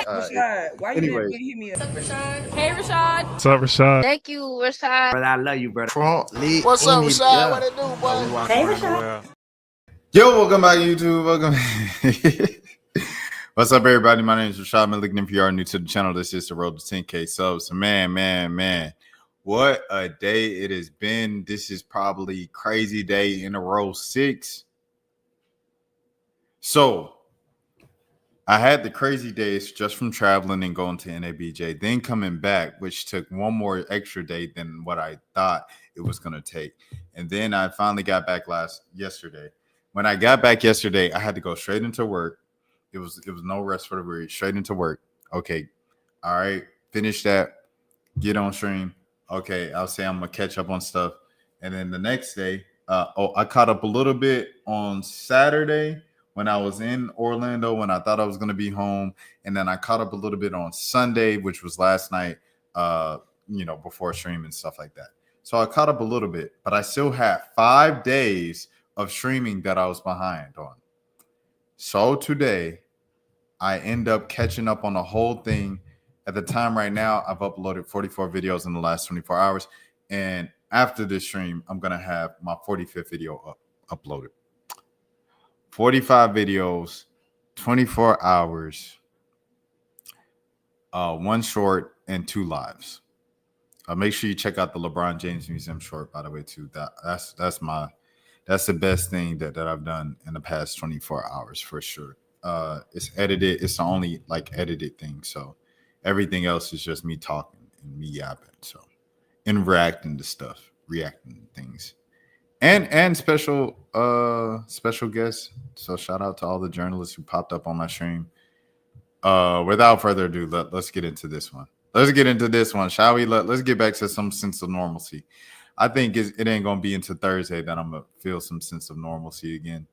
Rashad, why you Anyways, didn't hit me up? Rashad. Hey, Rashad. What's up, Rashad? Thank you, Rashad. brother, I love you, brother. What's up, Rashad? What it do, boy? Hey, Rashad. Yo, welcome back, YouTube. Welcome. What's up, everybody? My name is Rashad Milligan. If you are new to the channel, this is the road to 10K subs. Man. What a day it has been. This is probably crazy day in a row 6. So, I had the crazy days just from traveling and going to NABJ, then coming back, which took one more extra day than what I thought it was going to take. And then I finally got back yesterday. When I got back yesterday, I had to go straight into work. It was no rest for the weary, straight into work. Okay. All right. Finish that. Get on stream. Okay. I'll say I'm going to catch up on stuff. And then the next day, I caught up a little bit on Saturday when I was in Orlando, when I thought I was going to be home. And then I caught up a little bit on Sunday, which was last night, before stream and stuff like that. So I caught up a little bit, but I still had 5 days of streaming that I was behind on. So today, I end up catching up on the whole thing. At the time right now, I've uploaded 44 videos in the last 24 hours. And after this stream, I'm going to have my 45th video uploaded. 45 videos, 24 hours, 1 short, and 2 lives. Make sure you check out the LeBron James Museum short, by the way, too. That's the best thing that I've done in the past 24 hours for sure. It's edited. It's the only edited thing. So everything else is just me talking and me yapping. So and reacting to stuff, reacting to things, and special guests. So shout out to all the journalists who popped up on my stream. Without further ado, let's get into this one. Let's get into this one, shall we? Let's get back to some sense of normalcy. I think it ain't gonna be into Thursday that I'm gonna feel some sense of normalcy again.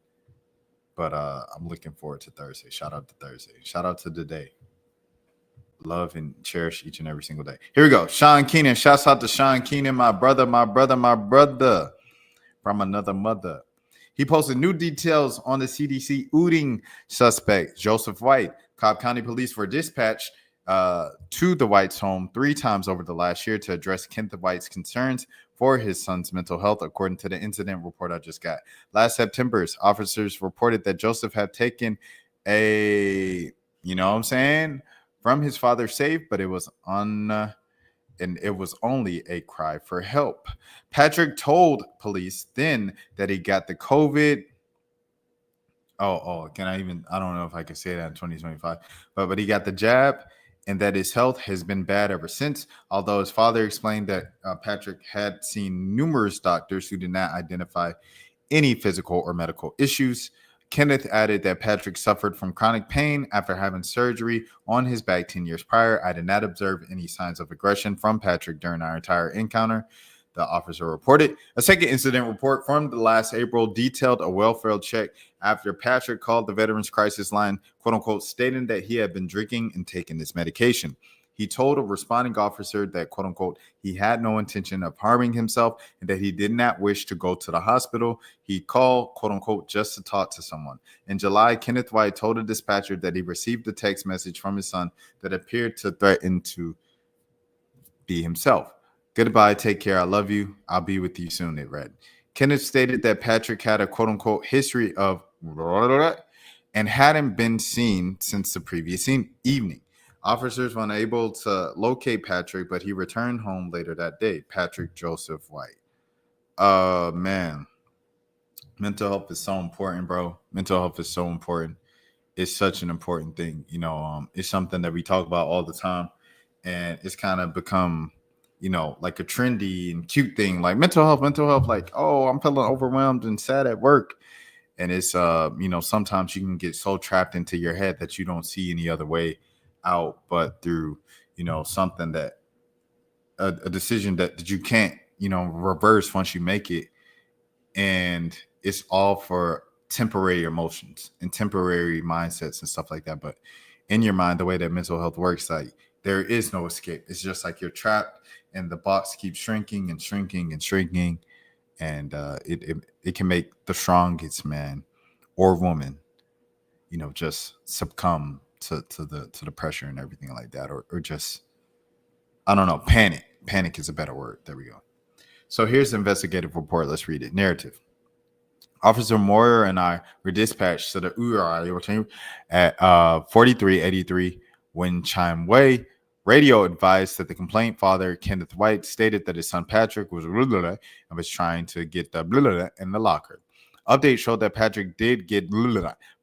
But I'm looking forward to Thursday. Shout out to Thursday. Shout out to today. Love and cherish each and every single day. Here we go. Sean Keenan. Shouts out to Sean Keenan, my brother from another mother. He posted new details on the CDC ooting suspect, Joseph White. Cobb County Police were dispatched to the White's home 3 times over the last year to address Kenneth White's concerns for his son's mental health, according to the incident report I just got. Last September, officers reported that Joseph had taken from his father's safe, but it was only a cry for help. Patrick told police then that he got the COVID. I don't know if I can say that in 2025, but he got the jab and that his health has been bad ever since. Although his father explained that Patrick had seen numerous doctors who did not identify any physical or medical issues. Kenneth added that Patrick suffered from chronic pain after having surgery on his back 10 years prior. I did not observe any signs of aggression from Patrick during our entire encounter, the officer reported. A second incident report from the last April detailed a welfare check after Patrick called the Veterans Crisis Line, quote unquote, stating that he had been drinking and taking his medication. He told a responding officer that, quote unquote, he had no intention of harming himself and that he did not wish to go to the hospital. He called, quote unquote, just to talk to someone. In July, Kenneth White told a dispatcher that he received a text message from his son that appeared to threaten to be himself. Goodbye, take care, I love you, I'll be with you soon, it read. Kenneth stated that Patrick had a quote unquote history of and hadn't been seen since the previous evening. Officers were unable to locate Patrick, but he returned home later that day. Patrick Joseph White. Man, mental health is so important, bro. Mental health is so important. It's such an important thing. It's something that we talk about all the time, and it's kind of become, like a trendy and cute thing, like mental health, like, oh, I'm feeling overwhelmed and sad at work. And it's, sometimes you can get so trapped into your head that you don't see any other way out but through, something that a decision that you can't, reverse once you make it. And it's all for temporary emotions and temporary mindsets and stuff like that. But in your mind, the way that mental health works, like, there is no escape. It's just like you're trapped and the box keeps shrinking and shrinking and shrinking. And it can make the strongest man or woman, just succumb the pressure and everything like that, or just, I don't know, panic. Panic is a better word. There we go. So here's the investigative report. Let's read it. Narrative. Officer Moyer and I were dispatched to the URI at 4383 Win Chime Way. Radio advised that the complaint father, Kenneth White, stated that his son Patrick was and was trying to get the in the locker. Updates showed that Patrick did get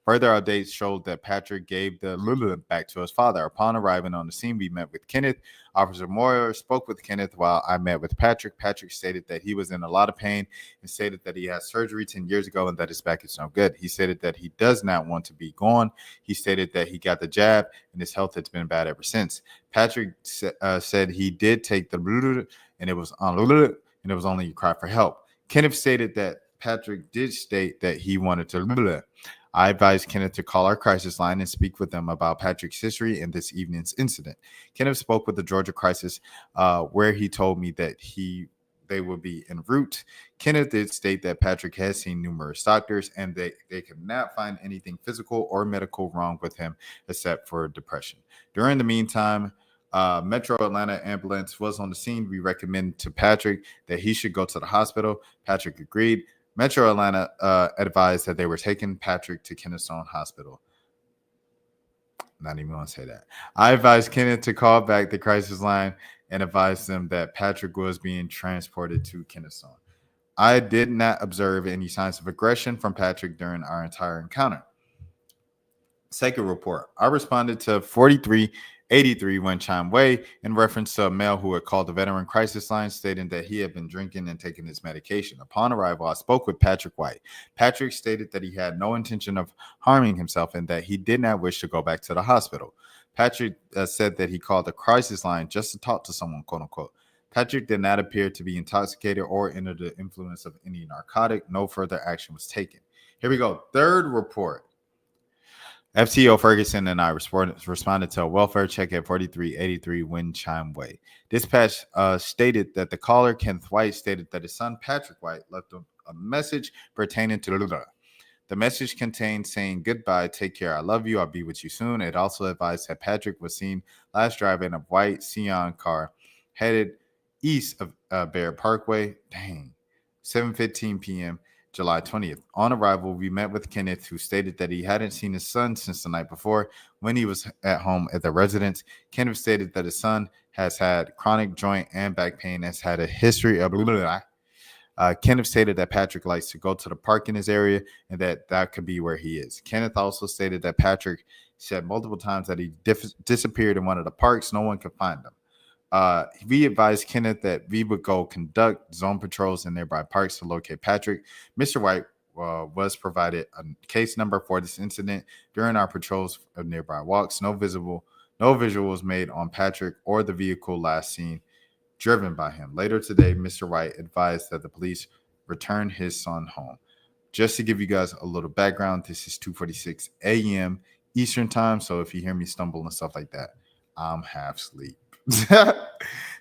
Further updates showed that Patrick gave the back to his father. Upon arriving on the scene, we met with Kenneth. Officer Moyer spoke with Kenneth while I met with Patrick. Patrick stated that he was in a lot of pain and stated that he had surgery 10 years ago and that his back is no good. He stated that he does not want to be gone. He stated that he got the jab and his health has been bad ever since. Patrick said he did take the and it was only a cry for help. Kenneth stated that Patrick did state that he wanted to. I advised Kenneth to call our crisis line and speak with them about Patrick's history and this evening's incident. Kenneth spoke with the Georgia crisis where he told me that they would be en route. Kenneth did state that Patrick has seen numerous doctors and they could not find anything physical or medical wrong with him except for depression. During the meantime, Metro Atlanta ambulance was on the scene. We recommended to Patrick that he should go to the hospital. Patrick agreed. Metro Atlanta advised that they were taking Patrick to Kennesaw Hospital. Not even going to say that. I advised Kenneth to call back the crisis line and advised them that Patrick was being transported to Kennesaw. I did not observe any signs of aggression from Patrick during our entire encounter. Second report. I responded to 4383 Win Chime Way in reference to a male who had called the veteran crisis line stating that he had been drinking and taking his medication. Upon arrival, I spoke with Patrick White. Patrick stated that he had no intention of harming himself and that he did not wish to go back to the hospital. Patrick said that he called the crisis line just to talk to someone, quote unquote. Patrick did not appear to be intoxicated or under the influence of any narcotic. No further action was taken. Here we go. Third report. FTO Ferguson and I responded to a welfare check at 4383 Win Chime Way. Dispatch stated that the caller, Kenneth White, stated that his son, Patrick White, left a message pertaining to the message contained saying, "Goodbye, take care, I love you, I'll be with you soon." It also advised that Patrick was seen last driving a white Scion car headed east of Bear Parkway. 7:15 p.m. July 20th. On arrival, we met with Kenneth, who stated that he hadn't seen his son since the night before when he was at home at the residence. Kenneth stated that his son has had chronic joint and back pain, has had a history of Kenneth stated that Patrick likes to go to the park in his area and that could be where he is. Kenneth also stated that Patrick said multiple times that he disappeared in one of the parks. No one could find him. We advised Kenneth that we would go conduct zone patrols in nearby parks to locate Patrick. Mr. White was provided a case number for this incident. During our patrols of nearby walks, no visuals made on Patrick or the vehicle last seen driven by him. Later today, Mr. White advised that the police returned his son home. Just to give you guys a little background, this is 2:46 a.m. Eastern time, so if you hear me stumble and stuff like that, I'm half asleep.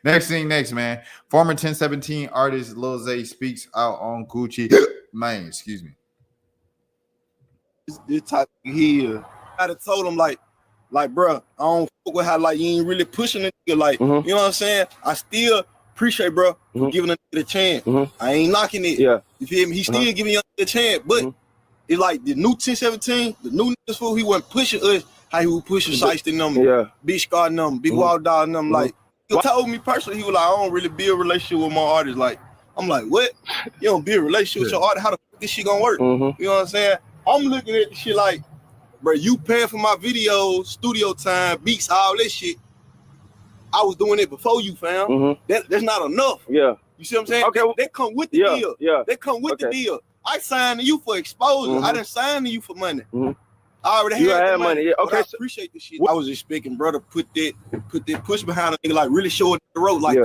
Next, man. Former 1017 artist Lil Zay speaks out on Gucci. Man, excuse me. This type of here. I had told him like, bro, I don't fuck with how like you ain't really pushing a nigga. Like, you know what I'm saying? I still appreciate, bro, for giving a nigga a chance. I ain't knocking it. Yeah. You feel me? He still giving you a chance, but it's like the new 1017, the new niggas fool, he wasn't pushing us. How he was pushing Shiesty number, Big Scar number, Big Wild Dog number. Like, he told me personally, he was like, I don't really build a relationship with my artists. Like, I'm like, what? You don't build a relationship with your artist? How the fuck this shit gonna work? You know what I'm saying? I'm looking at this shit like, bro, you paying for my videos, studio time, beats, all that shit. I was doing it before you, fam. That's not enough. Yeah. You see what I'm saying? Okay. They come with the deal. Yeah. They come with the deal. I signed to you for exposure. I didn't sign to you for money. I already had money. Yeah, okay. I appreciate this shit. I was expecting, brother, put that push behind a nigga, like really show it the road, like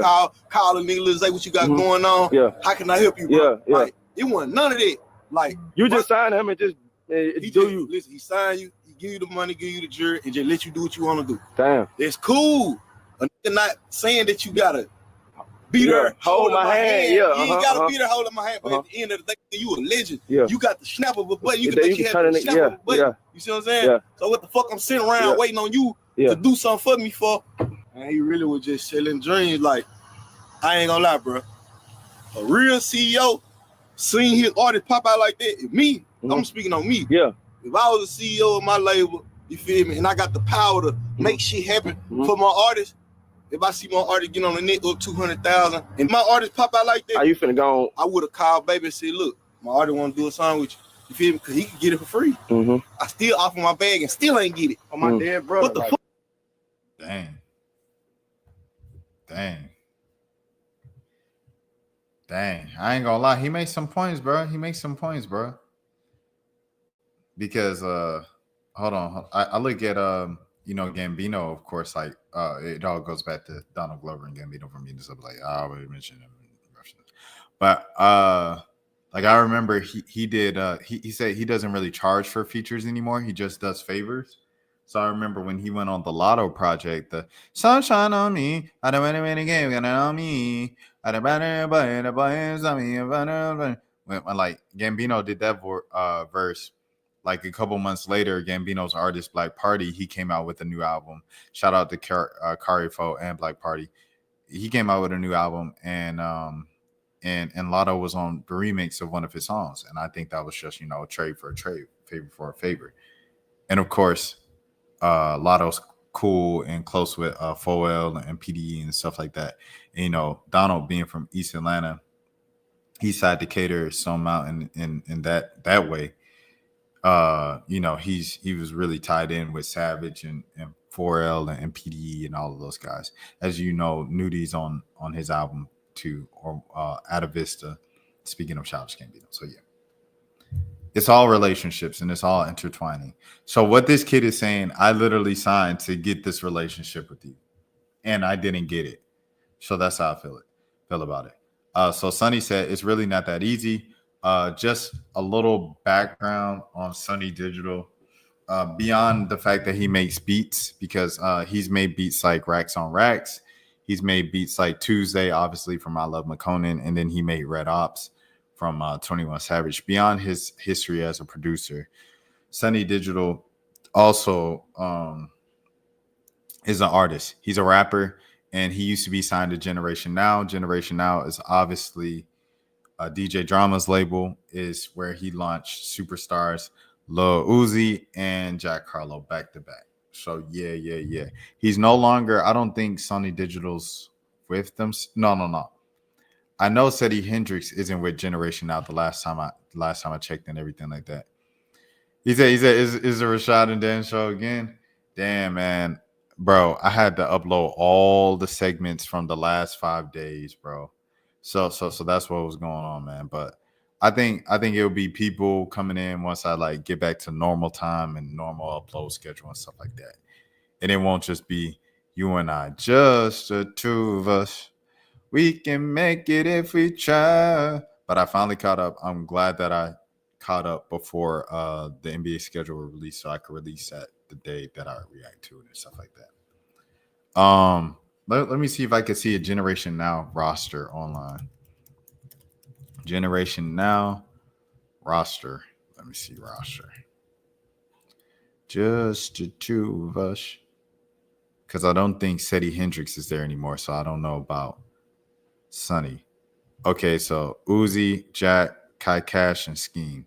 call a nigga, let's say what you got going on. Yeah. How can I help you, bro? Like, it wasn't none of that. Like, you just signed him and just listen, he signed you, he give you the money, give you the jury, and just let you do what you want to do. Damn. It's cool. A nigga not saying that you gotta be there holding my hand. Yeah, you ain't gotta be there holding my hand, but at the end of the day, you a legend. Yeah. You got the snap of a button. You can make you have the snap of a button. Yeah. You see what I'm saying? Yeah. So what the fuck I'm sitting around waiting on you to do something for me for? And he really was just selling dreams. Like, I ain't gonna lie, bro. A real CEO seeing his artist pop out like that, me, I'm speaking on me. Yeah. If I was a CEO of my label, you feel me, and I got the power to make shit happen for my artist, if I see my artist get on the net up 200,000 and my artist pop out like that, are you finna go on? I would have called baby and said, look, my artist want to do a song with you. You feel me? Because he can get it for free. I still offer my bag and still ain't get it. On my dead brother. What the fuck? Dang. I ain't gonna lie. He makes some points, bro. Because, hold on. I look at, Gambino, of course, like, it all goes back to Donald Glover and Gambino for me to stuff like, I already mentioned him. But, like, I remember he did, he said he doesn't really charge for features anymore. He just does favors. So I remember when he went on the Lotto project, the sunshine on me, I don't want to win a game, got it on me. When like Gambino did that verse, like a couple months later, Gambino's artist Black Party, he came out with a new album. Shout out to Carifo and Black Party. He came out with a new album, and Lotto was on the remix of one of his songs, and I think that was just a trade for a trade, favor for a favor, and of course. Lotto's cool and close with Foel and PDE and stuff like that. And, Donald being from East Atlanta, East Side Decatur, some out in that way. He was really tied in with Savage and 4L and PDE and all of those guys. As you know, Nudi's on his album too, or Atavista. Speaking of Childish Gambino, so yeah. It's all relationships and it's all intertwining. So what this kid is saying, I literally signed to get this relationship with you, and I didn't get it. So that's how I feel about it. So Sonny said it's really not that easy. Just a little background on Sonny Digital. Beyond the fact that he makes beats, because he's made beats like Racks on Racks. He's made beats like Tuesday, obviously from I Love McConan, and then he made Red Ops from 21 Savage. Beyond his history as a producer, Sonny Digital also is an artist. He's a rapper, and he used to be signed to Generation Now. Generation Now is obviously DJ Drama's label, is where he launched superstars Lil Uzi and Jack Harlow back to back. So yeah. He's no longer, I don't think Sonny Digital's with them. No. I know Freddie Hendrix isn't with Generation Now the last time I checked and everything like that. He said, is the Rashad and Dan show again? Damn, man. Bro, I had to upload all the segments from the last 5 days, bro. So that's what was going on, man. But I think it'll be people coming in once I like get back to normal time and normal upload schedule and stuff like that. And it won't just be you and I, just the two of us. We can make it if we try. But I finally caught up. I'm glad that I caught up before the NBA schedule was released, so I could release that the day that I react to it and stuff like that. Let me see if I can see a Generation Now roster online. Generation Now roster. Let me see roster. Just the two of us. Because I don't think Freddie Hendrix is there anymore, so I don't know about Sonny. Okay, so Uzi, Jack, Kai Cash, and Scheme.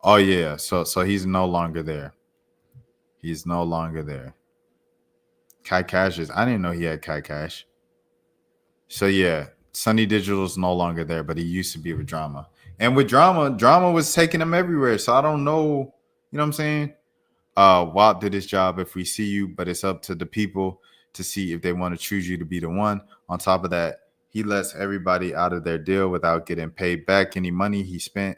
Oh yeah, so he's no longer there. He's no longer there. Kai Cash is, I didn't know he had Kai Cash. So yeah, Sonny Digital's no longer there, but he used to be with Drama. And with Drama was taking him everywhere. So I don't know, you know what I'm saying? WAP did his job if we see you, but it's up to the people to see if they want to choose you to be the one. On top of that, he lets everybody out of their deal without getting paid back any money he spent,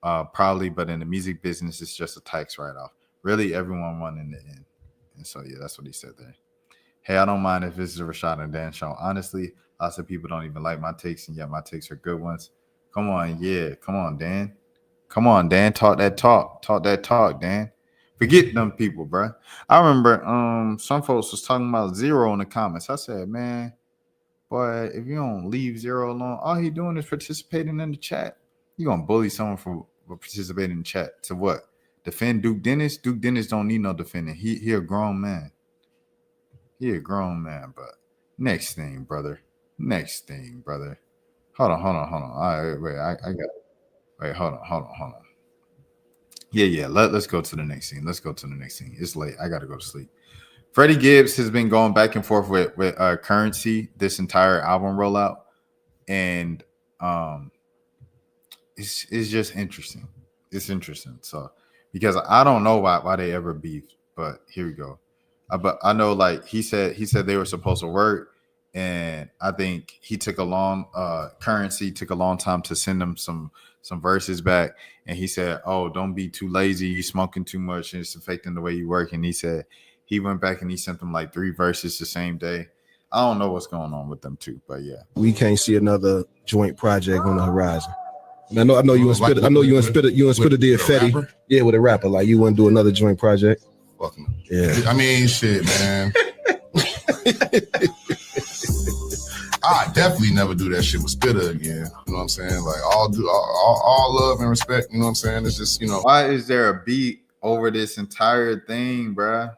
probably, but in the music business, it's just a tax write-off. Really, everyone won in the end. And so, yeah, that's what he said there. Hey, I don't mind if this is a Rashad and Dan show. Honestly, lots of people don't even like my takes, and yet my takes are good ones. Come on, yeah. Come on, Dan. Come on, Dan. Talk that talk. Talk that talk, Dan. Forget them people, bro. I remember some folks was talking about Zero in the comments. I said, man, But if you don't leave Zero alone, all he doing is participating in the chat. You gonna bully someone for participating in the chat to what? Defend Duke Dennis? Duke Dennis don't need no defending. He a grown man. He a grown man. But next thing, brother. Hold on. All right, wait. I got. Wait, hold on. Yeah. Let's go to the next scene. It's late. I gotta go to sleep. Freddie Gibbs has been going back and forth with Currency this entire album rollout, and it's just interesting. It's interesting. So because I don't know why they ever beefed, but here we go. But I know, like he said they were supposed to work, and I think he took Currency took a long time to send him some verses back, and he said, "Oh, don't be too lazy. You smoking too much, and it's affecting the way you work." And he said he went back and he sent them like 3 verses the same day. I don't know what's going on with them too, but yeah, we can't see another joint project on the horizon. I know you and Spitter. I know you and Spitter did Fetty. Yeah, with a rapper. Like you want to do another joint project? Fucking. Yeah. I mean, shit, man. I definitely never do that shit with Spitter again. You know what I'm saying? Like all love and respect. You know what I'm saying? It's just, you know. Why is there a beat over this entire thing, bruh?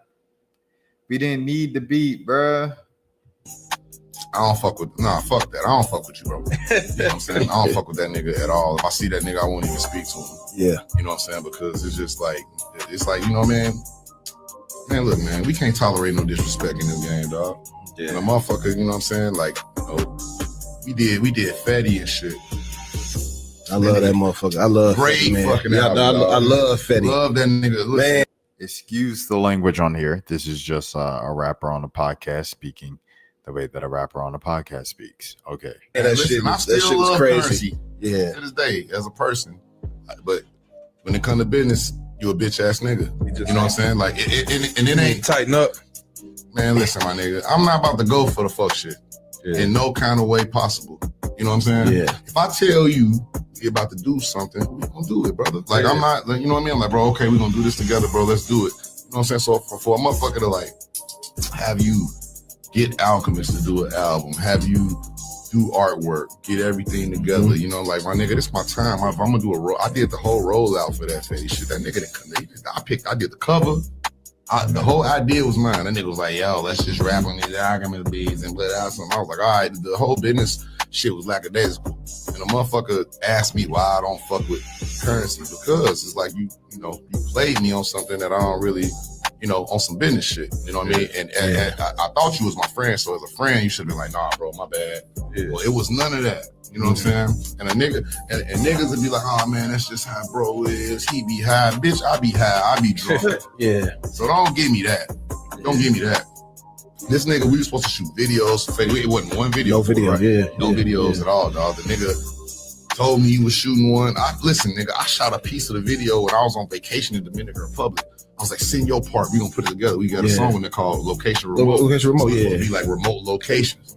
We didn't need the beat, bruh. Fuck that. I don't fuck with you, bro. You know what I'm saying? I don't fuck with that nigga at all. If I see that nigga, I won't even speak to him. Yeah. You know what I'm saying? Because it's just like, you know, man, look, man, we can't tolerate no disrespect in this game, dog. Yeah. And a motherfucker, you know what I'm saying? Like, you know, we did Fetty and shit. I love that motherfucker. I love great Fetty, man. Fucking album, I love Fetty. Love that nigga. Listen. Man. Excuse the language on here. This is just a rapper on the podcast speaking the way that a rapper on the podcast speaks. Okay. Yeah, that shit was crazy. Currency, yeah. To this day, as a person. But when it comes to business, you a bitch ass nigga. You know what I'm saying? Like, it ain't tighten up. Man, listen, my nigga. I'm not about to go for the fuck shit in no kind of way possible. You know what I'm saying? Yeah. If I tell you you're about to do something, we're gonna do it, brother. Like, I'm not, like, you know what I mean? I'm like, bro, okay, we're gonna do this together, bro. Let's do it. You know what I'm saying? So for a motherfucker to like have you get Alchemist to do an album, have you do artwork, get everything together, you know, like, my nigga, this is my time. I'm gonna do I did the whole rollout for that Fetty shit. That nigga I did the cover. The whole idea was mine. That nigga was like, yo, let's just rap on these Alchemist beats and put out something. I was like, all right, the whole business shit was lackadaisical. And the motherfucker asked me why I don't fuck with Currency, because it's like, you know, you played me on something that I don't really, you know, on some business shit. You know what I mean? And I thought you was my friend, so as a friend, you should have been like, nah, bro, my bad. Yeah. Well, it was none of that. You know what I'm saying? And a nigga, and niggas would be like, oh man, that's just how bro is. He be high. Bitch, I be high. I be drunk. Yeah. So don't give me that. Don't give me that. This nigga, we were supposed to shoot videos. It wasn't one video. No video, right? No videos at all, dog. The nigga told me he was shooting one. Listen, nigga, I shot a piece of the video when I was on vacation in Dominican Republic. I was like, send your part. We gonna put it together. We got a song in there called Location Remote. Location Remote, so it'll be like remote locations.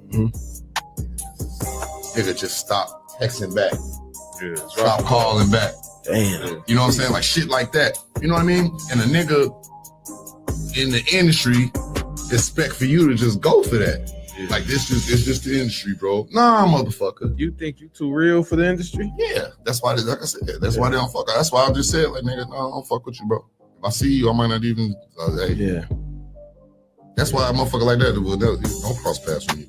Nigga just stop texting back. Yeah, stop calling back. Damn. You know what I'm saying? Like shit like that. You know what I mean? And a nigga in the industry expect for you to just go for that. Yeah. Like it's just the industry, bro. Nah, motherfucker. You think you too real for the industry? Yeah. That's why, like I said, that's why they don't fuck. That's why I just said, like, nigga, no, I don't fuck with you, bro. If I see you, I might not even. Hey. Yeah. That's why a motherfucker like that don't cross paths with me.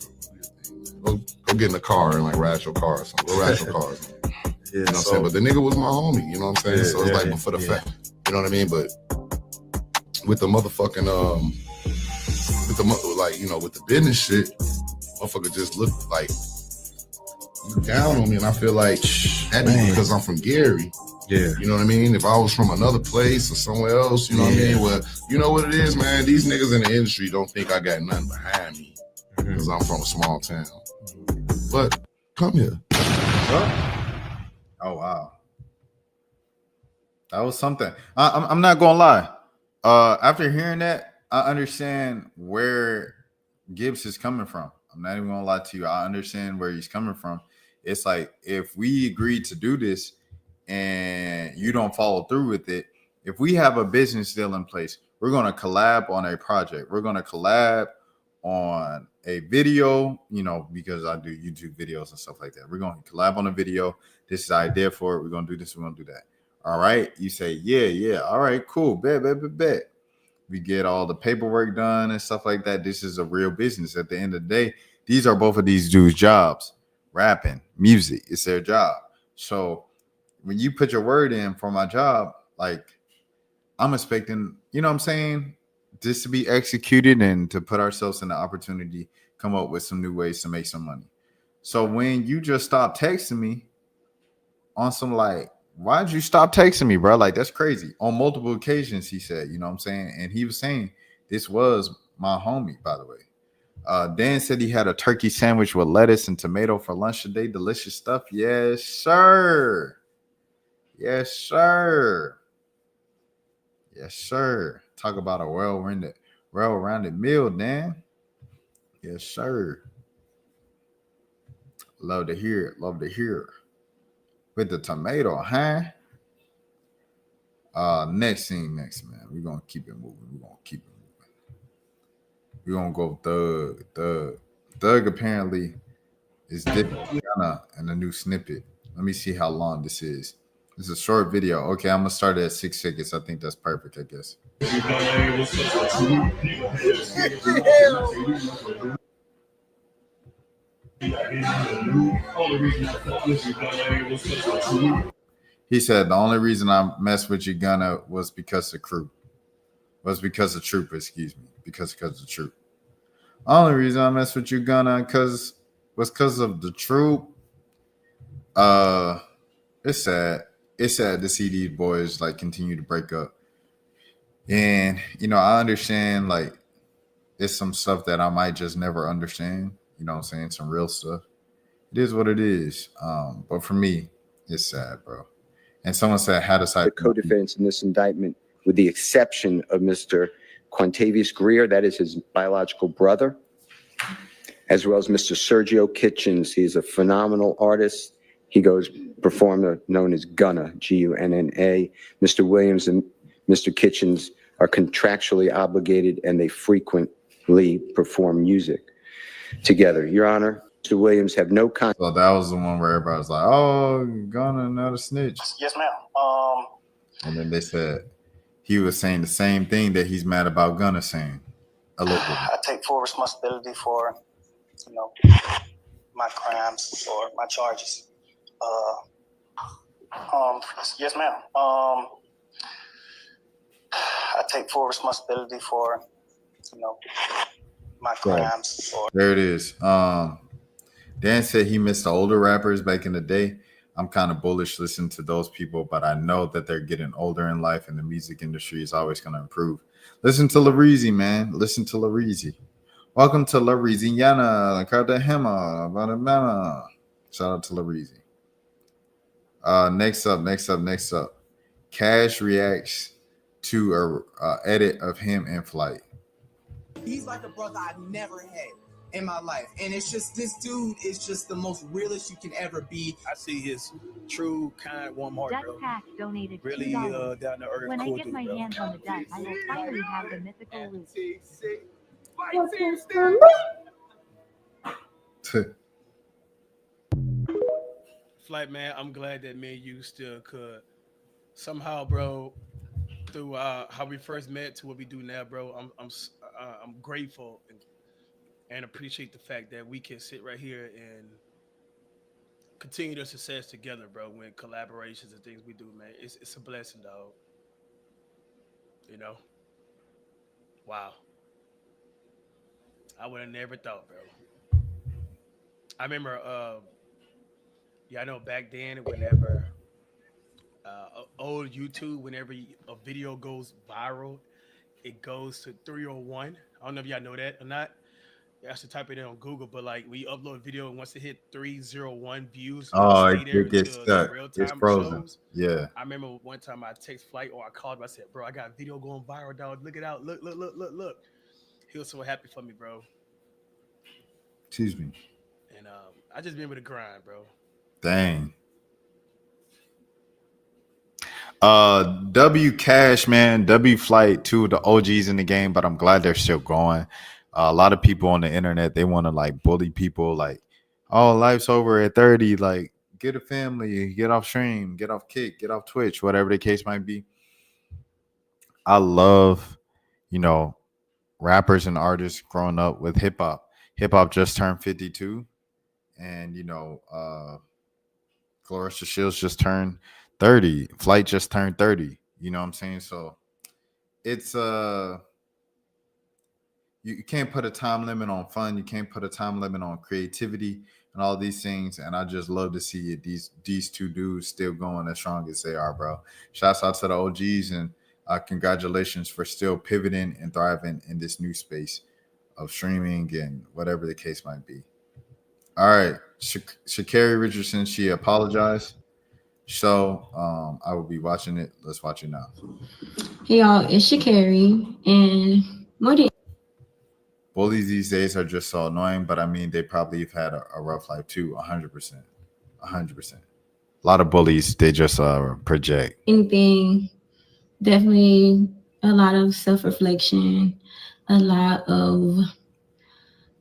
Go get in the car and like ride your car or something. Go ride your car or something. You know what I'm saying? But the nigga was my homie, you know what I'm saying? So it's like, but for the fact, you know what I mean? But with the motherfucking, with the business shit, motherfucker just looked like you down on me. And I feel like that be because I'm from Gary. Yeah. You know what I mean? If I was from another place or somewhere else, you know what I mean? Well, you know what it is, man? These niggas in the industry don't think I got nothing behind me because I'm from a small town. But come here. Oh, wow. That was something. I'm not going to lie. After hearing that, I understand where Gibbs is coming from. I'm not even going to lie to you. I understand where he's coming from. It's like, if we agreed to do this and you don't follow through with it, if we have a business deal in place, we're going to collab on a project. We're going to collab on a video, you know, because I do YouTube videos and stuff like that. We're going to collab on a video. This is the idea for it. We're going to do this. We're going to do that. All right. You say, yeah. All right, cool. Bet. We get all the paperwork done and stuff like that. This is a real business. At the end of the day, these are both of these dudes' jobs. Rapping, music, it's their job. So when you put your word in for my job, like I'm expecting, you know what I'm saying, this to be executed and to put ourselves in the opportunity, come up with some new ways to make some money. So when you just stop texting me on some like, why'd you stop texting me, bro? Like, that's crazy. On multiple occasions, he said, you know what I'm saying? And he was saying this was my homie, by the way. Dan said he had a turkey sandwich with lettuce and tomato for lunch today. Delicious stuff. Yes, sir. Yes, sir. Yes, sir. Talk about a well-rounded meal, Dan. Yes, sir. Love to hear it. Love to hear it. With the tomato, huh? Next, man. We're gonna keep it moving. We're gonna go Thug. Thug apparently is different in a new snippet. Let me see how long this is. It's a short video. Okay, I'm gonna start it at 6 seconds. I think that's perfect, I guess. He said the only reason I messed with you, Gunna, was because of Troop. Because of the Troop. Only reason I messed with you, Gunna, was because of the Troop. It's sad. It's sad to see these boys like continue to break up. And you know, I understand like it's some stuff that I might just never understand. You know what I'm saying? Some real stuff. It is what it is. But for me, it's sad, bro. And someone said, how does the co-defendants in this indictment, with the exception of Mr. Quintavious Greer, that is his biological brother, as well as Mr. Sergio Kitchens. He's a phenomenal artist. He performer known as Gunna, Gunna. Mr. Williams and Mr. Kitchens are contractually obligated, and they frequently perform music together. Your Honor, Mr. Williams have no contact. So that was the one where everybody was like, "Oh, Gunna, not a snitch." Yes, ma'am. And then they said he was saying the same thing that he's mad about Gunna saying. I take full responsibility for, you know, my crimes or my charges. Yes, ma'am. I take full responsibility for, you know, my crimes. There it is. Dan said he missed the older rappers back in the day. I'm kind of bullish listening to those people, but I know that they're getting older in life and the music industry is always going to improve. Listen to Lareezy, man. Listen to Lareezy. Welcome to Lareezyana. Shout out to Lareezy. Next up. Cash reacts to a edit of him in flight. He's like a brother I've never had in my life, and it's just, this dude is just the most realest you can ever be. I see his true, kind, warm heart, bro. Pack donated Really $2. down to earth. When cool I get dude, my bro. hands on the deck, I will finally have the mythical loot. Flight, man, I'm glad that me and you still could somehow, bro, through how we first met to what we do now, bro. I'm grateful and appreciate the fact that we can sit right here and continue the success together, bro. When collaborations and things we do, man, it's a blessing, dog. You know, wow. I would have never thought, bro. I remember, I know back then, whenever old YouTube, whenever a video goes viral, it goes to 301. I don't know if y'all know that or not. You have to type it in on Google, but like we upload a video and once it hit 301 views, it gets stuck. It's frozen. Shows. Yeah. I remember one time I text Flight or I called him. I said, "Bro, I got a video going viral, dog. Look it out. Look. He was so happy for me, bro. Excuse me. And I just been with the grind, bro. Dang. W Cash, man, W Flight, two of the OGs in the game, but I'm glad they're still going. A lot of people on the internet, they want to like bully people like, oh, life's over at 30. Like, get a family, get off stream, get off Kick, get off Twitch, whatever the case might be. I love, you know, rappers and artists growing up with hip hop. Hip hop just turned 52. And, you know, Clarissa Shields just turned 30. Flight just turned 30. You know what I'm saying? So it's you can't put a time limit on fun. You can't put a time limit on creativity and all these things. And I just love to see it. These two dudes still going as strong as they are, bro. Shouts out to the OGs and congratulations for still pivoting and thriving in this new space of streaming and whatever the case might be. All right, Sha'Carri Richardson, she apologized. So I will be watching it. Let's watch it now. Hey y'all, it's Sha'Carri, and more than Bullies these days are just so annoying, but I mean, they probably have had a rough life too, 100%. 100%. A lot of bullies, they just project. anything, definitely a lot of self-reflection, a lot of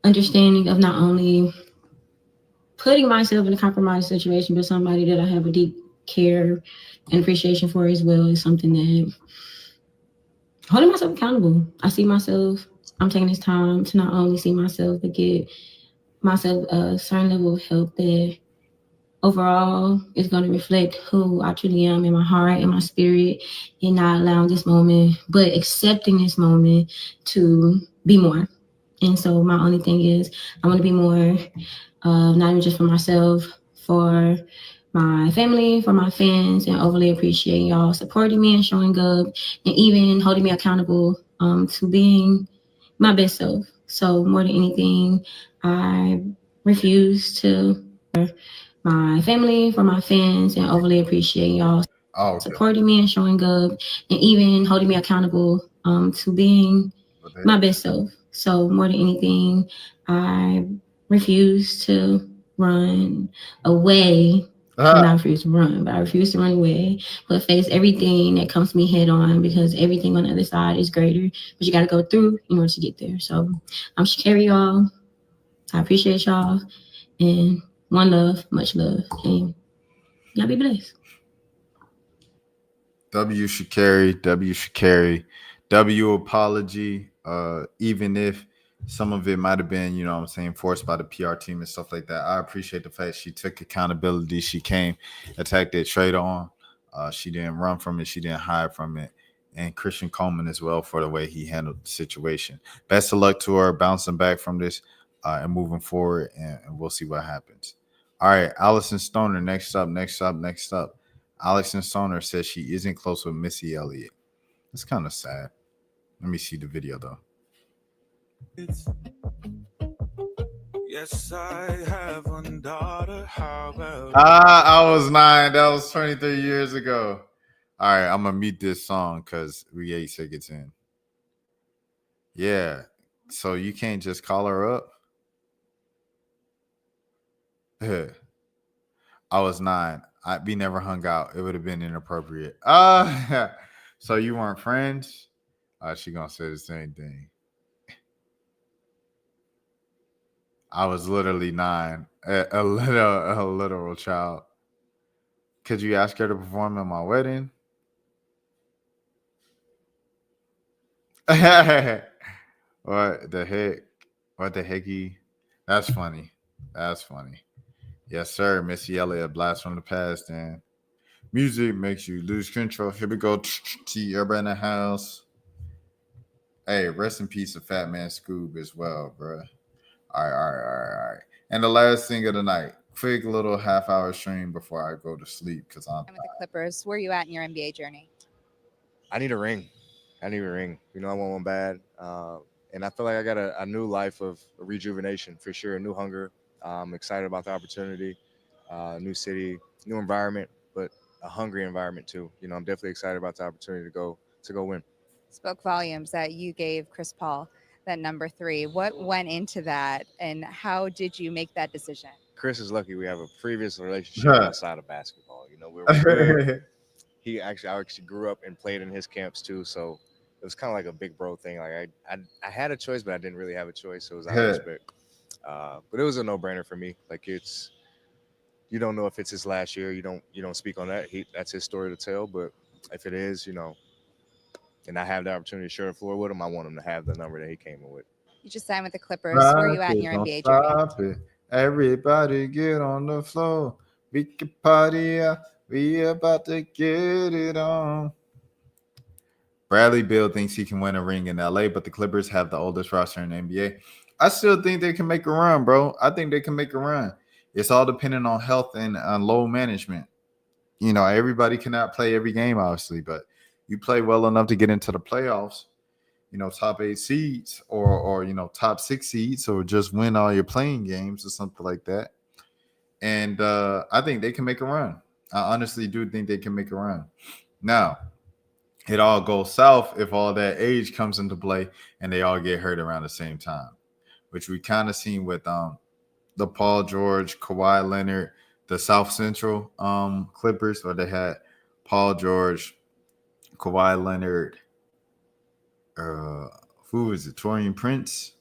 understanding of not only putting myself in a compromised situation, but somebody that I have a deep care and appreciation for as well is something that holding myself accountable. I see myself, I'm taking this time to not only see myself, but get myself a certain level of help that overall is going to reflect who I truly am in my heart and my spirit, and not allowing this moment, but accepting this moment to be more. And so my only thing is I want to be more, not even just for myself, for my family, for my fans, and overly appreciate y'all supporting me and showing up and even holding me accountable to being my best self. So more than anything, I refuse to my family, for my fans, and overly appreciate y'all supporting me and showing up and even holding me accountable to being my best self. So more than anything, I refuse to run away. Not refuse to run, but I refuse to run away, but face everything that comes to me head on, because everything on the other side is greater, but you got to go through in order to get there. So I'm Sha'Carri, y'all. I appreciate y'all, and one love, much love, and y'all be blessed. W Sha'Carri, W apology. Even if some of it might have been, you know what I'm saying, forced by the PR team and stuff like that, I appreciate the fact she took accountability. She came, attacked that trade on. She didn't run from it. She didn't hide from it. And Christian Coleman as well for the way he handled the situation. Best of luck to her bouncing back from this and moving forward, and we'll see what happens. All right, Allison Stoner, next up. Allison Stoner says she isn't close with Missy Elliott. That's kind of sad. Let me see the video, though. Yes, I have one daughter. How about I was 9. That was 23 years ago. All right, I'm going to mute this song because we 8 seconds in. Yeah, so you can't just call her up? I was 9. We never hung out. It would have been inappropriate. So you weren't friends? She gonna say the same thing. I was literally 9, a literal child. Could you ask her to perform at my wedding? What the heck? What the hecky? That's funny. Yes, sir. Missy Elliott, blast from the past, and music makes you lose control. Here we go. See everybody in the house. Hey, rest in peace to Fat Man Scoob as well, bro. All right. And the last thing of the night, quick little half-hour stream before I go to sleep because I'm with the Clippers. Where are you at in your NBA journey? I need a ring. You know, I want one bad. And I feel like I got a new life of rejuvenation for sure, a new hunger. I'm excited about the opportunity, new city, new environment, but a hungry environment too. You know, I'm definitely excited about the opportunity to go win. Spoke volumes that you gave Chris Paul that number 3. What went into that, and how did you make that decision? Chris is lucky we have a previous relationship outside of basketball. You know, we're I actually grew up and played in his camps too, so it was kind of like a big bro thing. Like I had a choice, but I didn't really have a choice. So it was out of respect. But it was a no-brainer for me. Like you don't know if it's his last year. You don't speak on that. That's his story to tell. But if it is, and I have the opportunity to share the floor with him, I want him to have the number that he came in with. You just signed with the Clippers. Where are you at in your NBA journey? Stop it. Everybody get on the floor. We can party out. We about to get it on. Bradley Beal thinks he can win a ring in LA, but the Clippers have the oldest roster in the NBA. I still think they can make a run, bro. I think they can make a run. It's all dependent on health and load management. Everybody cannot play every game, obviously, but you play well enough to get into the playoffs, top 8 seeds or top 6 seeds, or just win all your playing games or something like that. And I think they can make a run. I honestly do think they can make a run. Now, it all goes south if all that age comes into play and they all get hurt around the same time, which we kind of seen with the Paul George, Kawhi Leonard, the South Central Clippers, where they had Paul George, Kawhi Leonard, who is it? Taurean Prince?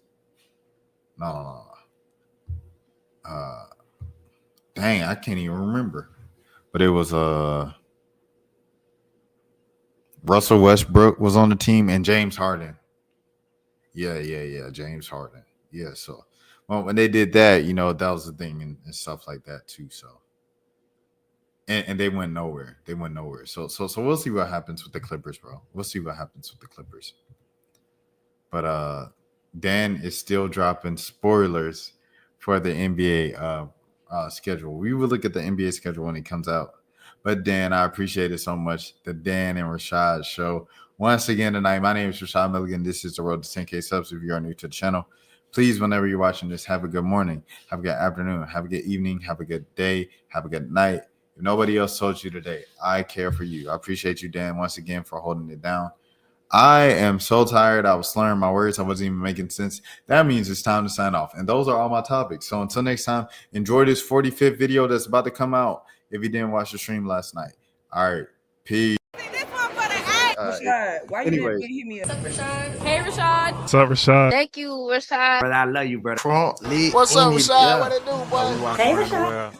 No. Dang, I can't even remember. But it was Russell Westbrook was on the team and James Harden. Yeah, James Harden. Yeah, so when they did that, that was the thing and stuff like that too. So and they went nowhere. So we'll see what happens with the Clippers, bro. We'll see what happens with the Clippers. But Dan is still dropping spoilers for the NBA schedule. We will look at the NBA schedule when it comes out. But Dan, I appreciate it so much. The Dan and Rashad show. Once again tonight, my name is Rashad Milligan. This is the Road to 10K subs. If you are new to the channel, please, whenever you're watching this, have a good morning, have a good afternoon, have a good evening, have a good day, have a good night. If nobody else told you today, I care for you. I appreciate you, Dan, once again for holding it down. I am so tired. I was slurring my words. I wasn't even making sense. That means it's time to sign off. And those are all my topics. So until next time, enjoy this 45th video that's about to come out if you didn't watch the stream last night. All right. Peace. Rashad, why you didn't hit me up? Hey, Rashad. What's up, Rashad? Thank you, Rashad. Brother, I love you, brother. What's up, Rashad? What it do, boy? Hey, Rashad.